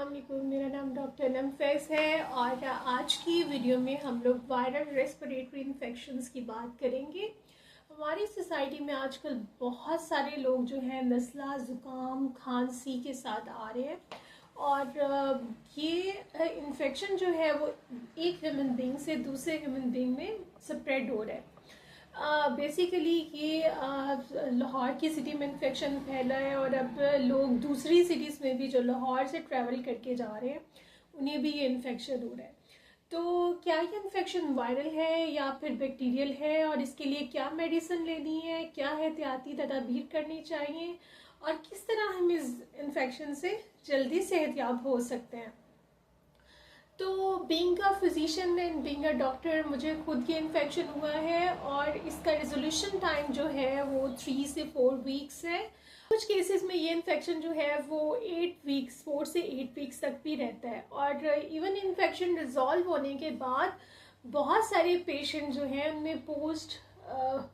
अस्सलाम वालेकुम। मेरा नाम डॉक्टर नमफैस है और आज की वीडियो में हम लोग वायरल रेस्पिरेटरी इन्फेक्शंस की बात करेंगे। हमारी सोसाइटी में आजकल बहुत सारे लोग जो हैं नज़ला, ज़ुकाम, खांसी के साथ आ रहे हैं और ये इन्फेक्शन जो है वो एक ह्यूमन बीइंग से दूसरे ह्यूमन बीइंग में स्प्रेड हो रहा है। बेसिकली ये लाहौर की सिटी में इन्फेक्शन फैला है और अब लोग दूसरी सिटीज़ में भी जो लाहौर से ट्रैवल करके जा रहे हैं उन्हें भी ये इन्फेक्शन हो रहा है। तो क्या ये इन्फेक्शन वायरल है या फिर बैक्टीरियल है और इसके लिए क्या मेडिसिन लेनी है, क्या एहतियाती तदाबीर करनी चाहिए और किस तरह हम इस इन्फेक्शन से जल्दी सेहतयाब हो सकते हैं। तो being a physician and being a doctor मुझे खुद ये इन्फेक्शन हुआ है और इसका रेजोल्यूशन टाइम जो है वो 3 से 4 वीक्स है। कुछ केसेस में ये इन्फेक्शन जो है वो 4 से 8 वीक्स तक भी रहता है और इवन इन्फेक्शन रिजॉल्व होने के बाद बहुत सारे पेशेंट जो हैं उनमें पोस्ट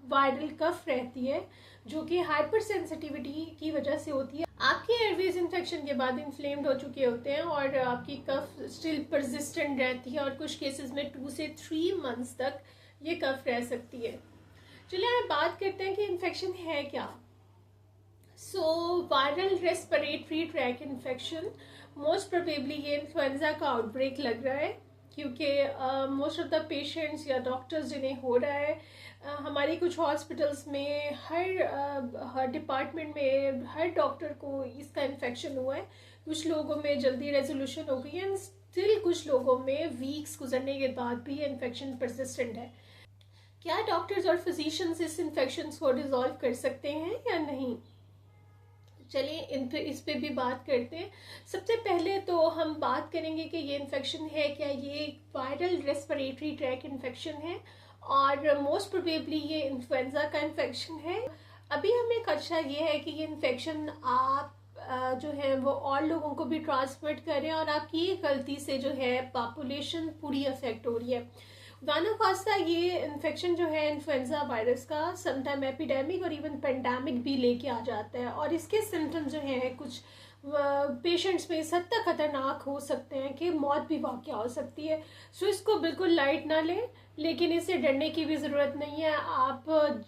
वायरल कफ रहती है जो कि हाइपर सेंसिटिविटी की वजह से होती है। आपके एयरवेज इन्फेक्शन के बाद इन्फ्लेम्ड हो चुके होते हैं और आपकी कफ स्टिल परसिस्टेंट रहती है और कुछ केसेस में 2 से 3 मंथ्स तक ये कफ रह सकती है। चलिए हम बात करते हैं कि इन्फेक्शन है क्या। Viral respiratory tract infection most probably ये इन्फ्लुएंजा का आउटब्रेक लग रहा है क्योंकि मोस्ट ऑफ द पेशेंट्स या डॉक्टर्स जिन्हें हो रहा है हमारी कुछ हॉस्पिटल्स में हर डिपार्टमेंट में हर डॉक्टर को इसका इन्फेक्शन हुआ है। कुछ लोगों में जल्दी रेजोल्यूशन हो गई है, स्टिल कुछ लोगों में वीक्स गुजरने के बाद भी इन्फेक्शन परसिस्टेंट है। क्या डॉक्टर्स और फिजिशियंस इस इन्फेक्शन को रिजॉल्व कर सकते हैं या नहीं? चलिए इस पे भी बात करते हैं। सबसे पहले तो हम बात करेंगे कि ये इन्फेक्शन है क्या। ये वायरल रेस्पिरेटरी ट्रैक इन्फेक्शन है और मोस्ट प्रोबेबली ये इन्फ्लुएंजा का इन्फेक्शन है। अभी हमें खदशा ये है कि ये इन्फेक्शन आप जो है वो और लोगों को भी ट्रांसमिट करें और आपकी गलती से जो है पॉपुलेशन पूरी अफेक्ट हो रही है। गाना खास्ता ये इन्फेक्शन जो है इन्फ्लुएंजा वायरस का समटाइम एपिडेमिक और इवन पेंडेमिक भी लेके आ जाता है और इसके सिम्टम्स जो हैं कुछ पेशेंट्स में इस हद तक खतरनाक हो सकते हैं कि मौत भी वाक़या हो सकती है। इसको बिल्कुल लाइट ना लें, लेकिन इससे डरने की भी ज़रूरत नहीं है। आप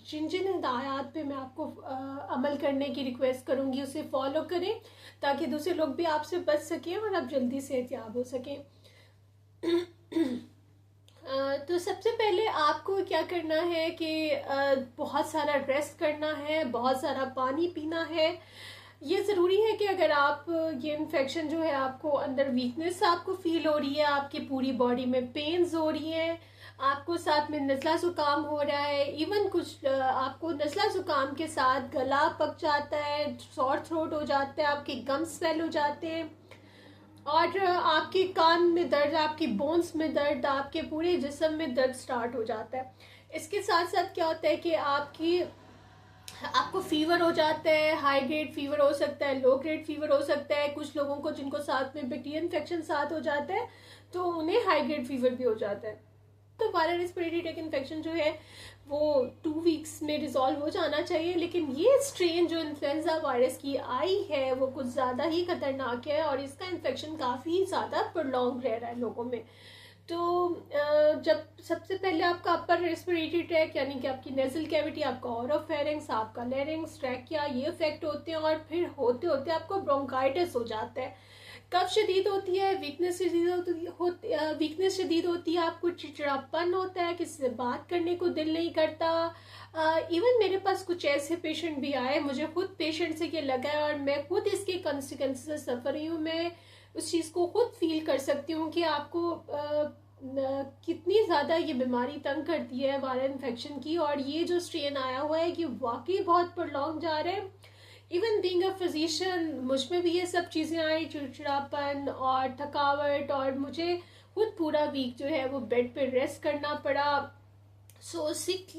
जिन जिन हिदायत पे मैं आपको अमल करने की रिक्वेस्ट करूँगी उसे फॉलो करें ताकि दूसरे लोग भी आपसे बच सकें और आप जल्दी सेहतयाब हो सकें। तो सबसे पहले आपको क्या करना है कि बहुत सारा रेस्ट करना है, बहुत सारा पानी पीना है। ये ज़रूरी है कि अगर आप ये इन्फेक्शन जो है आपको अंदर वीकनेस आपको फील हो रही है, आपकी पूरी बॉडी में पेन्स हो रही हैं, आपको साथ में नज़ला ज़ुकाम हो रहा है, इवन कुछ आपको नज़ला ज़ुकाम के साथ गला पक जाता है, सॉर थ्रोट हो जाता है, आपके गम्स स्वेल हो जाते हैं और आपके कान में दर्द, आपकी बोन्स में दर्द, आपके पूरे जिस्म में दर्द स्टार्ट हो जाता है। इसके साथ साथ क्या होता है कि आपको फीवर हो जाता है, हाई ग्रेड फीवर हो सकता है, लो ग्रेड फीवर हो सकता है। कुछ लोगों को जिनको साथ में बैक्टीरियल इन्फेक्शन साथ हो जाता है तो उन्हें हाई ग्रेड फीवर भी हो जाता है। तो वायरल रेस्पिरेटरी ट्रैक इन्फेक्शन जो है वो 2 वीक्स में रिजॉल्व हो जाना चाहिए, लेकिन ये स्ट्रेन जो इन्फ्लुएंजा वायरस की आई है वो कुछ ज़्यादा ही खतरनाक है और इसका इन्फेक्शन काफ़ी ज़्यादा प्रोलॉन्ग रह रहा है लोगों में। तो जब सबसे पहले आपका अपर रेस्पिरेटरी ट्रैक यानी कि आपकी नेजल कैविटी, आपका ओरोफेरिंक्स, आपका लैरिंक्स, ट्रैकिया ये इफेक्ट होते हैं और फिर होते होते आपको ब्रोंकाइटिस हो जाता है। कफ शदीद होती है, वीकनेस शदीद होती है, आपको चिड़चिड़ापन होता है, किसी से बात करने को दिल नहीं करता। इवन मेरे पास कुछ ऐसे पेशेंट भी आए, मुझे खुद पेशेंट से ये लगा है और मैं खुद इसके कंसिक्वेंसेस से सफ़र रही हूँ। मैं उस चीज़ को खुद फील कर सकती हूँ कि आपको कितनी ज़्यादा ये बीमारी तंग करती है वायरल इन्फेक्शन की और ये जो स्ट्रेन आया हुआ है कि वाकई बहुत प्रोलॉन्ग जा रहा है। इवन बीइंग अ फिजिशियन मुझ में भी ये सब चीज़ें आई, चिड़चिड़ापन और थकावट और मुझे खुद पूरा वीक जो है वो बेड पे रेस्ट करना पड़ा। 6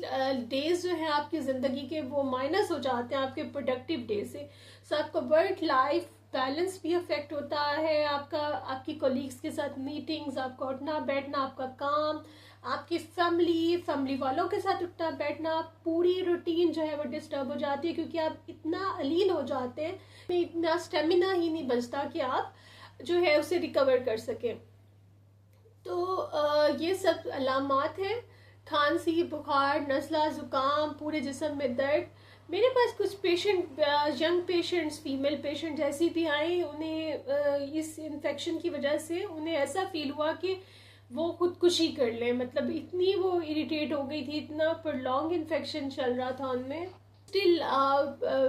डेज जो है आपकी ज़िंदगी के वो माइनस हो जाते हैं आपके प्रोडक्टिव डे से। आपका वर्क लाइफ बैलेंस भी अफेक्ट होता है, आपकी कोलीग्स के साथ मीटिंग्स, आपका उठना बैठना, आपका काम, आपकी फैमिली वालों के साथ उठना बैठना, पूरी रूटीन जो है वो डिस्टर्ब हो जाती है क्योंकि आप इतना अलीन हो जाते हैं, इतना स्टेमिना ही नहीं बचता कि आप जो है उसे रिकवर कर सके। तो ये सब अलामात हैं, खांसी, बुखार, नज़ला, ज़ुकाम, पूरे जिस्म में दर्द। मेरे पास कुछ patient, young patients, female patient जैसी भी आई, उन्हें इस इन्फेक्शन की वजह से उन्हें ऐसा फील हुआ कि वो खुदकुशी कर लें। मतलब इतनी वो इरिटेट हो गई थी, इतना प्रोलॉन्ग इन्फेक्शन चल रहा था उनमें। स्टिल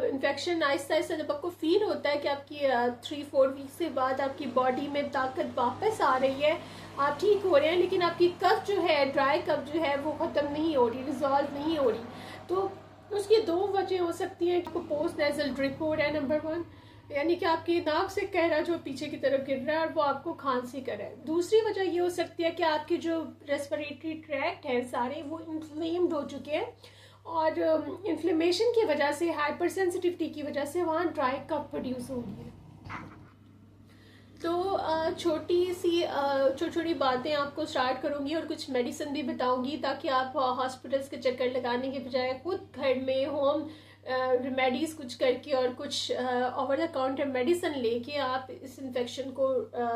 इन्फेक्शन आहिस्ता आहिस्ता जब आपको फील होता है कि आपकी 3-4 वीक्स के बाद आपकी बॉडी में ताकत वापस आ रही है, आप ठीक हो रहे हैं, लेकिन आपकी कफ जो है, ड्राई कफ जो है, वो ख़त्म नहीं हो रही, रिजॉल्व नहीं हो रही। तो उसकी 2 वजह हो सकती हैं। आपको पोस्ट नेजल ड्रिप हो रहा है, नंबर 1, यानी कि आपकी नाक से कहरा जो पीछे की तरफ गिर रहा है और वो आपको खांसी कर रहा है। दूसरी वजह ये हो सकती है कि आपकी जो रेस्पिरेटरी ट्रैक्ट है सारे, वो इन्फ्लेम्ड हो चुके हैं, और इन्फ्लेमेशन की वजह से, हाइपर सेंसिटिविटी की वजह से वहाँ ड्राई कफ प्रोड्यूस हो रही है। तो छोटी छोटी बातें आपको स्टार्ट करूँगी और कुछ मेडिसिन भी बताऊँगी, ताकि आप हॉस्पिटल्स के चक्कर लगाने के बजाय खुद घर में होम रेमेडीज़ कुछ करके और कुछ ओवर द काउंटर मेडिसिन लेके आप इस इन्फेक्शन को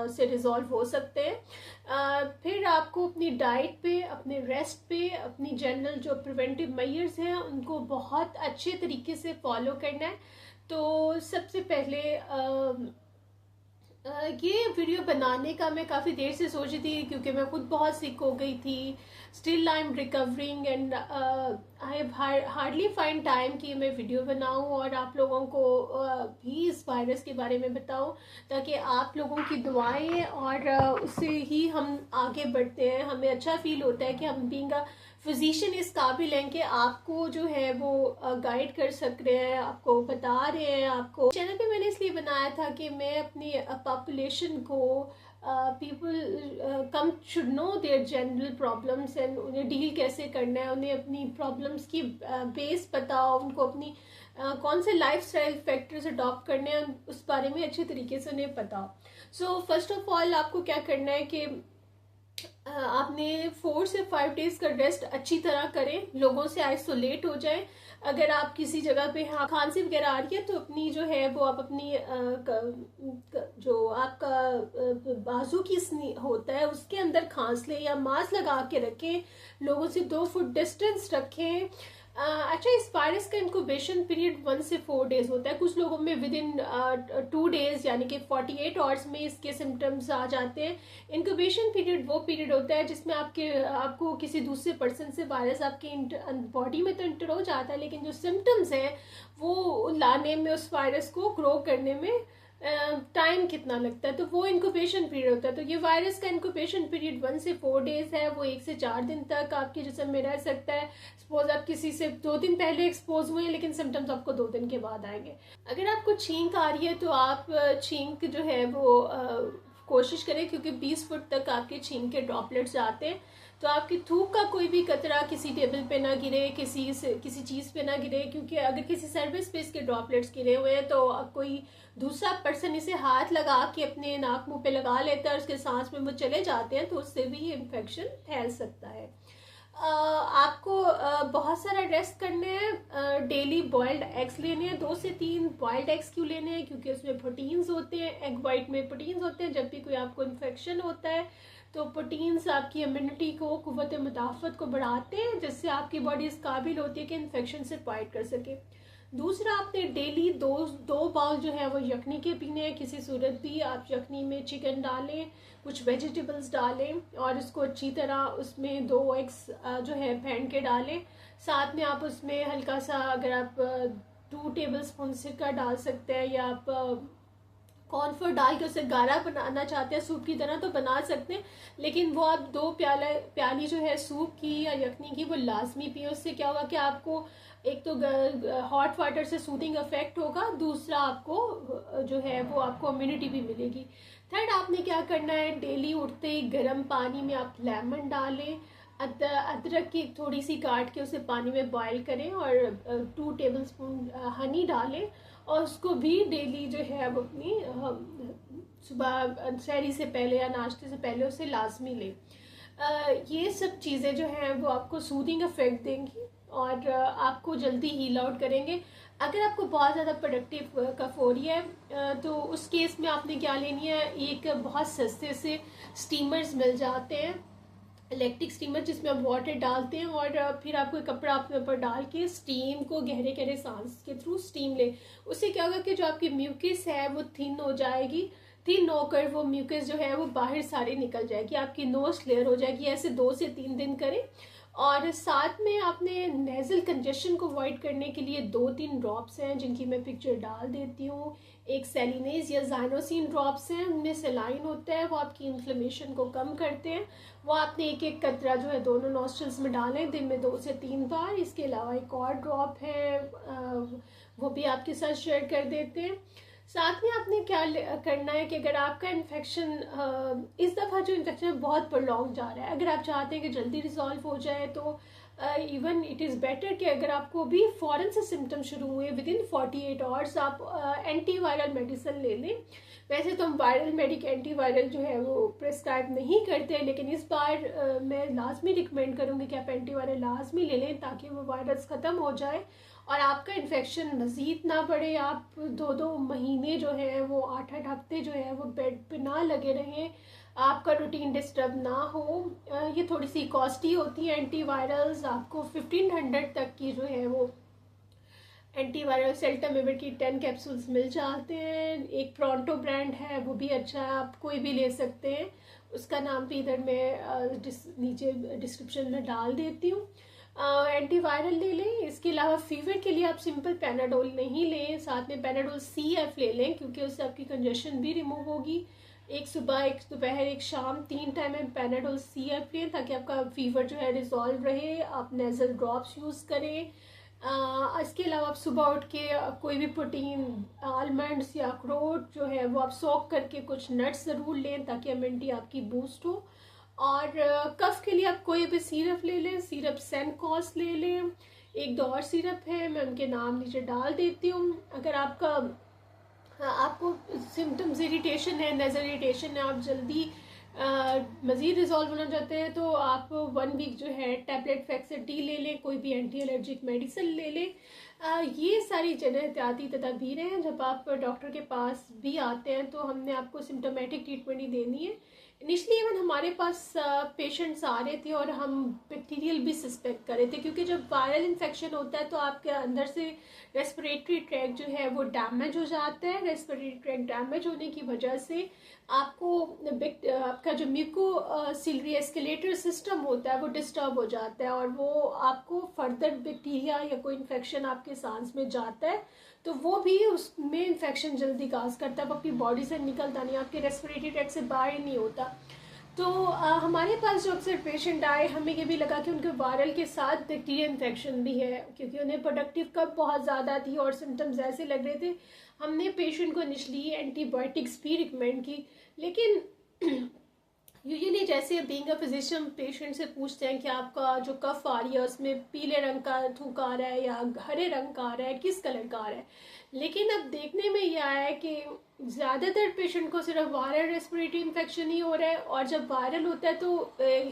से रिज़ॉल्व हो सकते हैं। फिर आपको अपनी डाइट पे, अपने रेस्ट पे, अपनी जनरल जो प्रिवेंटिव मेजर्स हैं उनको बहुत अच्छे तरीके से फॉलो करना है। तो सबसे पहले ये वीडियो बनाने का मैं काफ़ी देर से सोच रही थी, क्योंकि मैं खुद बहुत सिक हो गई थी। Still I am recovering and I have hardly find time कि मैं वीडियो बनाऊं और आप लोगों को भी इस वायरस के बारे में बताऊं, ताकि आप लोगों की दुआएं और उससे ही हम आगे बढ़ते हैं। हमें अच्छा फील होता है कि हम बीइंग अ फिजिशियन इस काबिल हैं कि आपको जो है वो गाइड कर सक रहे हैं, आपको बता रहे हैं। आपको चैनल पे मैंने इसलिए बनाया था कि मैं अपनी पॉपुलेशन को, people come should know their general problems and उन्हें डील कैसे करना है, उन्हें अपनी प्रॉब्लम्स की बेस पता हो, उनको अपनी कौन से लाइफस्टाइल फैक्टर्स अडॉप्ट करने हैं उस बारे में अच्छे तरीके से उन्हें पता हो। सो फर्स्ट ऑफ ऑल आपको क्या करना है कि आपने 4 से 5 डेज का रेस्ट अच्छी तरह करें, लोगों से आइसोलेट हो जाए। अगर आप किसी जगह पे खांसी वगैरह आ रही है, तो अपनी जो है वो आप अपनी जो आपका बाजू की होता है उसके अंदर खांस लें या मास्क लगा के रखें, लोगों से 2 फुट डिस्टेंस रखें। अच्छा, इस वायरस का इंक्यूबेशन पीरियड 1 से 4 डेज होता है। कुछ लोगों में विद इन 2 डेज यानी कि 48 आवर्स में इसके सिम्टम्स आ जाते हैं। इंक्यूबेशन पीरियड वो पीरियड होता है जिसमें आपको किसी दूसरे पर्सन से वायरस आपके बॉडी में तो इंटर हो जाता है, लेकिन जो सिम्टम्स हैं वो लाने में, उस वायरस को ग्रो करने में टाइम कितना लगता है, तो वो इंक्यूबेशन पीरियड होता है। तो ये वायरस का इंक्यूबेशन पीरियड 1 से 4 डेज है, वो 1 से 4 दिन तक आपके जिस्म में रह सकता है। सपोज आप किसी से 2 दिन पहले एक्सपोज हुए हैं, लेकिन सिम्टम्स आपको 2 दिन के बाद आएंगे। अगर आपको छींक आ रही है तो आप छींक जो है वो कोशिश करें, क्योंकि 20 फुट तक आपके छींक के ड्रॉपलेट्स जाते हैं, तो आपकी थूक का कोई भी कतरा किसी टेबल पे ना गिरे, किसी चीज़ पे ना गिरे, क्योंकि अगर किसी सर्विस पे इसके ड्रॉपलेट्स गिरे हुए हैं तो कोई दूसरा पर्सन इसे हाथ लगा के अपने नाक मुंह पे लगा लेता है और उसके सांस में वो चले जाते हैं, तो उससे भी ये इन्फेक्शन फैल सकता है। आपको बहुत सारा रेस्ट करना है। डेली बॉइल्ड एग्स लेने हैं, 2 से 3 बॉइल्ड एग्स क्यों लेने हैं, क्योंकि उसमें प्रोटीन्स होते हैं, एग वाइट में प्रोटीन्स होते हैं। जब भी कोई आपको इन्फेक्शन होता है तो प्रोटीन्स आपकी इम्यूनिटी को, कुव्वत मुदाफ़त को बढ़ाते हैं, जिससे आपकी बॉडी इस काबिल होती है कि इन्फेक्शन से फाइट कर सके। दूसरा, आपने डेली दो बाउल जो है वो यखनी के पीने हैं। किसी सूरत भी आप यखनी में चिकन डालें, कुछ वेजिटेबल्स डालें और इसको अच्छी तरह उसमें 2 एग्स जो है फेंट के डालें। साथ में आप उसमें हल्का सा, अगर आप 2 टेबल स्पून सिरका डाल सकते हैं, या आप कॉर्नफ्लोर डाल के उसे गाढ़ा बनाना चाहते हैं सूप की तरह तो बना सकते हैं, लेकिन वो आप 2 प्याली जो है सूप की या यखनी की वो लाजमी पिए। उससे क्या होगा कि आपको एक तो हॉट वाटर से सूदिंग इफेक्ट होगा, दूसरा आपको जो है वो आपको इम्यूनिटी भी मिलेगी। थर्ड, आपने क्या करना है, डेली उठते ही गर्म पानी में आप लेमन डालें, अदरक की थोड़ी सी काट के उसे पानी में बॉईल करें और 2 टेबल स्पून हनी डालें, और उसको भी डेली जो है अब अपनी सुबह सहरी से पहले या नाश्ते से पहले उसे लाजमी लें। ये सब चीज़ें जो हैं वो आपको सूदिंग इफेक्ट देंगी और आपको जल्दी हील आउट करेंगे। अगर आपको बहुत ज़्यादा प्रोडक्टिव कफ हो रही है तो उस केस में आपने क्या लेनी है, एक बहुत सस्ते से स्टीमर्स मिल जाते हैं, इलेक्ट्रिक स्टीमर, जिसमें आप वाटर डालते हैं और फिर आपको एक कपड़ा अपने ऊपर डाल के स्टीम को गहरे गहरे सांस के थ्रू स्टीम ले। उससे क्या होगा कि जो आपकी म्यूकस है वो थिन हो जाएगी, थिन होकर वो म्यूकस जो है वो बाहर सारी निकल जाएगी, आपकी नोज क्लियर हो जाएगी। ऐसे 2 से 3 दिन करें। और साथ में आपने नेजल कंजेशन को अवॉइड करने के लिए 2-3 ड्रॉप्स हैं जिनकी मैं पिक्चर डाल देती हूँ। एक सेलिनेज या जाइनोसिन ड्रॉप्स हैं, उनमें सेलाइन होता है, वो आपकी इन्फ्लेमेशन को कम करते हैं। वो आपने एक एक कतरा जो है दोनों नॉस्ट्रल्स में डालें दिन में 2 से 3 बार। इसके अलावा एक और ड्रॉप है, वो भी आपके साथ शेयर कर देते हैं। साथ में आपने क्या करना है कि अगर आपका इन्फेक्शन इस दफ़ा जो इन्फेक्शन बहुत प्रोलॉन्ग जा रहा है, अगर आप चाहते हैं कि जल्दी रिजॉल्व हो जाए तो इवन इट इज़ बेटर कि अगर आपको भी फ़ौरन से सिम्टम शुरू हुए विदिन 48 आवर्स आप एंटीवायरल मेडिसिन ले लें। वैसे तो हम वायरल एंटीवायरल जो है वो प्रिस्क्राइब नहीं करते, लेकिन इस बार मैं लाजमी रिकमेंड करूँगी कि आप एंटीवायरल लाजमी ले लें ताकि वो वायरस ख़त्म हो जाए और आपका इन्फेक्शन मज़ीद ना बढ़े। आप 2-2 महीने जो है वो 8-8 हफ्ते जो है वो बेड पे ना लगे रहें, आपका रूटीन डिस्टर्ब ना हो। ये थोड़ी सी कॉस्टली होती है एंटीवायरल्स, आपको 1500 तक की जो है वो एंटीवायरल सेल्टामेविर की 10 कैप्सूल्स मिल जाते हैं। एक प्रोंटो ब्रांड है, वो भी अच्छा है, आप कोई भी ले सकते हैं, उसका नाम भी इधर मैं नीचे डिस्क्रिप्शन में डाल देती हूँ। एंटीवायरल ले लें। इसके अलावा फीवर के लिए आप सिंपल पैनाडोल नहीं लें, साथ में पैनाडोल CF ले लें क्योंकि उससे आपकी कंजेशन भी रिमूव होगी। एक सुबह, एक दोपहर, एक शाम, 3 टाइम में पैनाडोल CF लें ताकि आपका फीवर जो है रिजॉल्व रहे। आप नेजल ड्रॉप्स यूज़ करें। इसके अलावा आप सुबह उठ के कोई भी प्रोटीन, आलमंड्स या अखरोट जो है वो आप सोक करके कुछ नट्स ज़रूर लें ताकि इम्यूनिटी आपकी बूस्ट हो। और कफ के लिए आप कोई भी सिरप ले लें, सिरप सेनकॉस ले लें। एक 2 और सिरप है, मैं उनके नाम नीचे डाल देती हूँ। अगर आपको सिम्टम्स इरिटेशन है, नेजल इरिटेशन है, आप जल्दी मज़ीद रिजॉल्व होना चाहते हैं तो आप 1 वीक जो है टैबलेट फेक्सिटी ले लें, कोई भी एंटी एलर्जिक मेडिसिन ले लें। ये सारी जन एहतियाती तदाबीरें हैं। जब आप डॉक्टर के पास भी आते हैं तो हमने आपको सिम्टोमेटिक ट्रीटमेंट ही देनी है। इनिशली इवन हमारे पास पेशेंट्स आ रहे थे और हम बैक्टीरियल भी सस्पेक्ट कर रहे थे क्योंकि जब वायरल इन्फेक्शन होता है तो आपके अंदर से रेस्पिरेटरी ट्रैक जो है वो डैमेज हो जाता है। रेस्पिरेटरी ट्रैक डैमेज होने की वजह से आपको आपका जो म्यूकोसिलरी एस्केलेटर सिस्टम होता है वो डिस्टर्ब हो जाता है और वो आपको फर्दर बैक्टीरिया या कोई इन्फेक्शन आपके सांस में जाता है तो वो भी उसमें इन्फेक्शन जल्दी काज करता है, वो अपनी बॉडी से निकलता नहीं, आपके रेस्पिरेटरी ट्रैक से बाहर नहीं होता। तो हमारे पास जो अक्सर पेशेंट आए, हमें ये भी लगा कि उनके वायरल के साथ बैक्टीरिया इन्फेक्शन भी है क्योंकि उन्हें प्रोडक्टिव कफ बहुत ज़्यादा थी और सिम्टम्स ऐसे लग रहे थे। हमने पेशेंट को इनिशली एंटीबायोटिक्स भी रिकमेंड की, लेकिन यूजुअली जैसे बीइंग अ फिजिशियन पेशेंट से पूछते हैं कि आपका जो कफ आ रही है उसमें पीले रंग का थूक आ रहा है या हरे रंग का आ रहा है, किस कलर का आ रहा है। लेकिन अब देखने में ये आया है कि ज़्यादातर पेशेंट को सिर्फ वायरल रेस्पिरेटरी इन्फेक्शन ही हो रहा है और जब वायरल होता है तो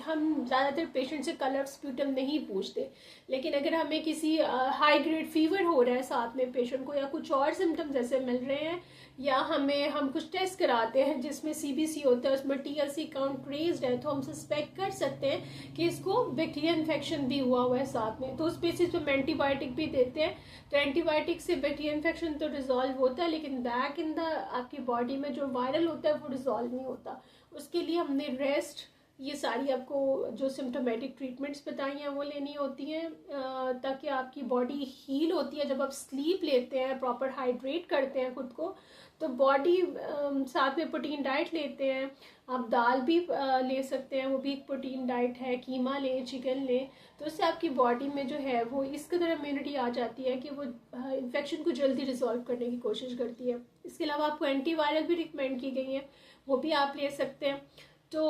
हम ज़्यादातर पेशेंट से कलर स्प्यूटम नहीं पूछते। लेकिन अगर हमें किसी हाई ग्रेड फीवर हो रहा है साथ में पेशेंट को या कुछ और सिम्टम्स ऐसे मिल रहे हैं या हम कुछ टेस्ट कराते हैं जिसमें CBC होता है, उसमें TLC काउंट रेज्ड है, तो हम सस्पेक्ट कर सकते हैं कि इसको बैक्टीरिया इन्फेक्शन भी हुआ है साथ में। तो उस बेसिस पे हम एंटीबायोटिक भी देते हैं। तो एंटीबायोटिक से बैक्टीरिया इन्फेक्शन तो रिजॉल्व होता है लेकिन बैक इन द आपकी बॉडी में जो वायरल होता है वो रिजॉल्व नहीं होता। उसके लिए हमने रेस्ट, ये सारी आपको जो सिम्टोमेटिक ट्रीटमेंट्स बताई हैं वो लेनी होती हैं ताकि आपकी बॉडी हील होती है। जब आप स्लीप लेते हैं, प्रॉपर हाइड्रेट करते हैं खुद को, तो बॉडी साथ में प्रोटीन डाइट लेते हैं। आप दाल भी ले सकते हैं, वो भी एक प्रोटीन डाइट है, कीमा लें, चिकन लें, तो उससे आपकी बॉडी में जो है वो इस कदर इम्यूनिटी आ जाती है कि वो इन्फेक्शन को जल्दी रिजॉल्व करने की कोशिश करती है। इसके अलावा आपको एंटीवायरल भी रिकमेंड की गई हैं, वो भी आप ले सकते हैं। तो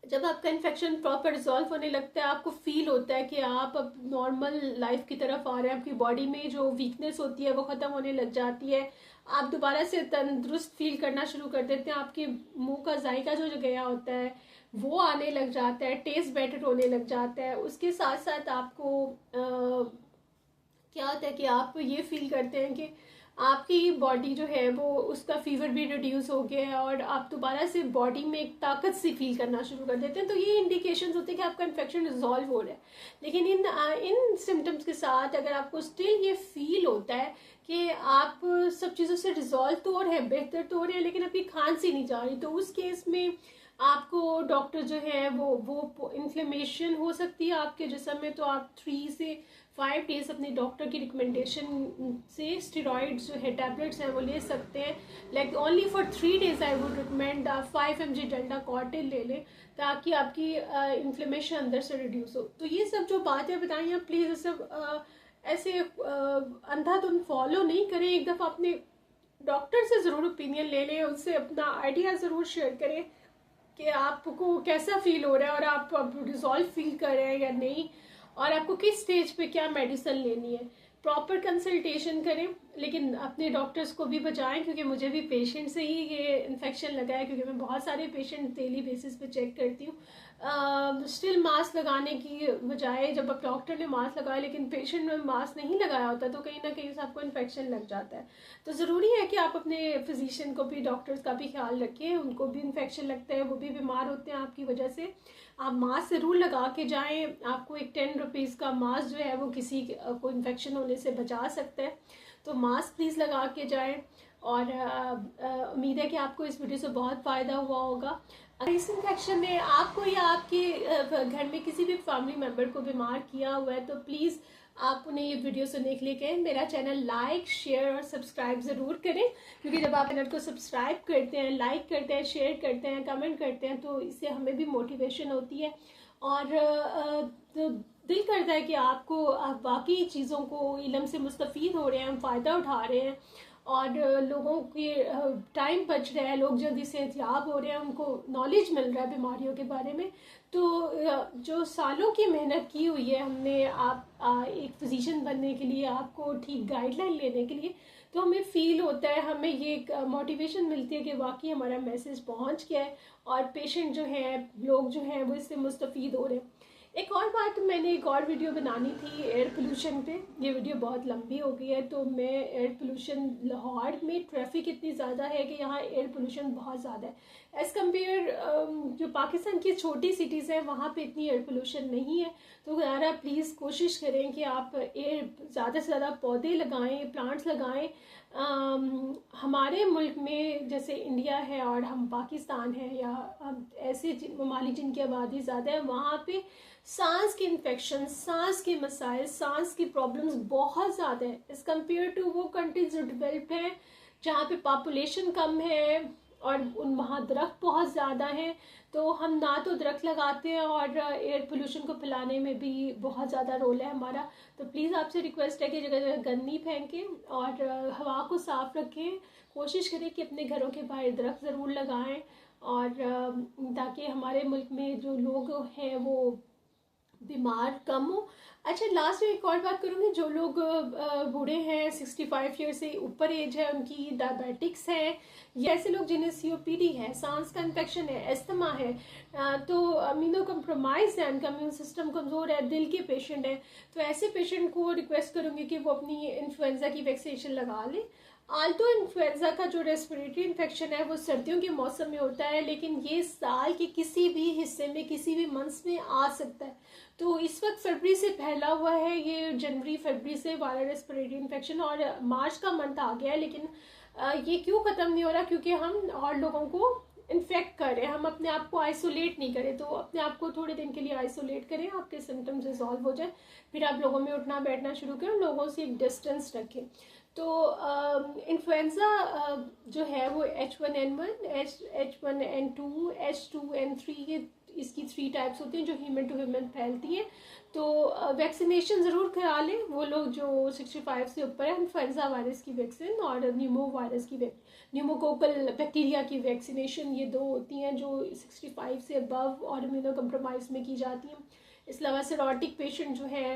जब आपका इन्फेक्शन प्रॉपर रिजॉल्व होने लगता है, आपको फील होता है कि आप अब नॉर्मल लाइफ की तरफ आ रहे हैं, आपकी बॉडी में जो वीकनेस होती है वो ख़त्म होने लग जाती है, आप दोबारा से तंदुरुस्त फील करना शुरू कर देते हैं, आपके मुंह का जायका जो गया होता है वो आने लग जाता है, टेस्ट बेटर होने लग जाता है। उसके साथ साथ आपको क्या होता है कि आप ये फील करते हैं कि आपकी बॉडी जो है वो उसका फीवर भी रिड्यूस हो गया है और आप दोबारा से बॉडी में एक ताकत सी फील करना शुरू कर देते हैं। तो ये इंडिकेशंस होते हैं कि आपका इन्फेक्शन रिजॉल्व हो रहा है। लेकिन इन सिम्टम्स के साथ अगर आपको स्टिल ये फील होता है कि आप सब चीज़ों से रिजॉल्व तो हो रहे हैं, बेहतर तो हो रहे हैं, लेकिन आपकी खांसी नहीं जा रही, तो उस केस में आपको डॉक्टर जो है वो इन्फ्लेमेशन हो सकती है आपके जिस्म में, तो आप 3 से 5 डेज अपने डॉक्टर की रिकमेंडेशन से स्टेरॉइड्स जो है टैबलेट्स हैं वो ले सकते हैं। Like only for 3 days I would recommend आप 5 mg डेल्टा-कॉर्टिल ले लें ताकि आपकी इन्फ्लेमेशन अंदर से रिड्यूस हो। तो ये सब जो बातें बताई हैं प्लीज़ ये सब ऐसे अंधाधुंध फॉलो नहीं करें। एक दफ़ा अपने डॉक्टर से ज़रूर ओपिनियन ले लें, उनसे अपना आइडिया ज़रूर शेयर करें कि आपको कैसा फील हो रहा है और आप रिजॉल्व फील कर रहे हैं या नहीं, और आपको किस स्टेज पे क्या मेडिसिन लेनी है। प्रॉपर कंसल्टेशन करें, लेकिन अपने डॉक्टर्स को भी बचाएं, क्योंकि मुझे भी पेशेंट से ही ये इन्फेक्शन लगा है, क्योंकि मैं बहुत सारे पेशेंट डेली बेसिस पे चेक करती हूँ। स्टिल मास्क लगाने की बजाय जब आप डॉक्टर ने मास्क लगाया लेकिन पेशेंट ने मास्क नहीं लगाया होता तो कहीं ना कहीं से आपको इन्फेक्शन लग जाता है। तो ज़रूरी है कि आप अपने फिजिशियन को भी, डॉक्टर्स का भी ख्याल रखें, उनको भी इन्फेक्शन लगता है, वो भी बीमार होते हैं आपकी वजह से। आप मास्क ज़रूर लगा के जाएं। आपको एक 10 रुपीज़ का मास्क जो है वो किसी को इन्फेक्शन होने से बचा सकता है, तो मास्क प्लीज़ लगा के जाएं। और उम्मीद है कि आपको इस वीडियो से बहुत फ़ायदा हुआ होगा। इस इन्फेक्शन ने आपको या आपके घर में किसी भी फैमिली मेम्बर को बीमार किया हुआ है तो प्लीज़ आप उन्हें ये वीडियो सुनने के लिए कहें मेरा चैनल लाइक, शेयर और सब्सक्राइब ज़रूर करें, क्योंकि जब आप चैनल को सब्सक्राइब करते हैं, लाइक करते हैं, शेयर करते हैं, कमेंट करते हैं तो इससे हमें भी मोटिवेशन होती है और तो दिल करता है कि आप बाकी चीज़ों को इल्म से मुस्तफ़ीद हो रहे हैं, हम फ़ायदा उठा रहे हैं और लोगों के टाइम बच रहा है, लोग जल्दी से एहतियात हो रहे हैं, उनको नॉलेज मिल रहा है बीमारियों के बारे में। तो जो सालों की मेहनत की हुई है हमने एक फिजिशियन बनने के लिए, आपको ठीक गाइडलाइन लेने के लिए, तो हमें फील होता है, हमें ये मोटिवेशन मिलती है कि वाकई हमारा मैसेज पहुंच गया है और पेशेंट जो हैं, लोग जो हैं वो इससे मुस्तफ़ीद हो रहे हैं। एक और बात, मैंने एक और वीडियो बनानी थी एयर पोल्यूशन पे, ये वीडियो बहुत लंबी हो गई है। तो मैं एयर पोल्यूशन, लाहौर में ट्रैफिक इतनी ज़्यादा है कि यहाँ एयर पोल्यूशन बहुत ज़्यादा है एज़ कम्पेयर जो पाकिस्तान की छोटी सिटीज़ हैं वहाँ पे इतनी एयर पोल्यूशन नहीं है। तो ज़रा प्लीज़ कोशिश करें कि आप ज़्यादा से ज़्यादा पौधे लगाएं, प्लांट्स लगाएं। हमारे मुल्क में जैसे इंडिया है और हम पाकिस्तान है या ऐसे ममालिक जिनकी आबादी ज़्यादा है, वहाँ पे सांस के इन्फेक्शन, सांस के मसाइल, सांस की प्रॉब्लम्स बहुत ज़्यादा है एज़ कम्पेयर टू वो कंट्रीज जो डेवलप हैं जहाँ पे पॉपुलेशन कम है और वहाँ दरख्त बहुत ज़्यादा हैं। तो हम ना तो दरख्त लगाते हैं और एयर पोल्यूशन को फैलाने में भी बहुत ज़्यादा रोल है हमारा। तो प्लीज़ आपसे रिक्वेस्ट है कि जगह जगह गंद नहीं फेंकें और हवा को साफ़ रखें। कोशिश करें कि अपने घरों के बाहर दरख्त ज़रूर लगाएं और ताकि हमारे मुल्क में जो लोग हैं वो बीमार कम हो। अच्छा, लास्ट में एक और बात करूँगी, जो लोग बूढ़े हैं, 65 ईयर से ऊपर एज है, उनकी डायबिटिक्स है या ऐसे लोग जिन्हें COPD है, सांस का इन्फेक्शन है, एस्थमा है, तो इम्यूनो कम्प्रोमाइज़ है, उनका इम्यून सिस्टम कमज़ोर है, दिल के पेशेंट हैं, तो ऐसे पेशेंट को रिक्वेस्ट करूँगी कि वो अपनी इन्फ्लुएंजा की वैक्सीनेशन लगा लें। आल्टो इन्फ्लुएंजा का जो रेस्पिरेटरी इन्फेक्शन है वो सर्दियों के मौसम में होता है, लेकिन ये साल के किसी भी हिस्से में, किसी भी मंथ में आ सकता है। तो इस वक्त फरवरी से फैला हुआ है ये, जनवरी फरवरी से वायरल रेस्पिरेटरी इन्फेक्शन, और मार्च का मंथ आ गया है, लेकिन ये क्यों ख़त्म नहीं हो रहा? क्योंकि हम और लोगों को इन्फेक्ट कर रहे हैं, हम अपने आप को आइसोलेट नहीं करें। तो अपने आप को थोड़े दिन के लिए आइसोलेट करें, आपके सिम्टम्स रिजॉल्व हो जाए, फिर आप लोगों में उठना बैठना शुरू करें, लोगों से एक डिस्टेंस रखें। तो इन्फ्लुएंज़ा जो है वो H1N1, H1N2, H2N3, ये इसकी 3 टाइप्स होती हैं जो ह्यूमन टू ह्यूमन फैलती हैं। तो वैक्सीनेशन ज़रूर करा लें वो लोग जो 65 से ऊपर है, इन्फ्लुएंज़ा वायरस की वैक्सीन और न्यूमोकोकल बैक्टीरिया की वैक्सीनेशन, ये 2 होती हैं जो 65 से अबव और इम्यूनो कम्प्रोमाइज़ में की जाती हैं। इसके अलावा सिरोटिक पेशेंट जो है,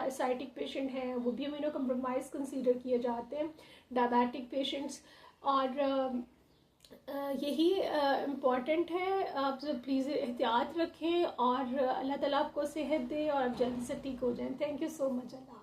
एसाइटिक पेशेंट हैं, वो भी इम्यूनो कम्प्रोमाइज़ कंसीडर किए जाते हैं, डायबिटिक पेशेंट्स। और यही इम्पॉर्टेंट है। आप सब प्लीज़ एहतियात रखें और अल्लाह ताला आपको सेहत दे और जल्दी से ठीक हो जाएं। Thank you so much. Allah.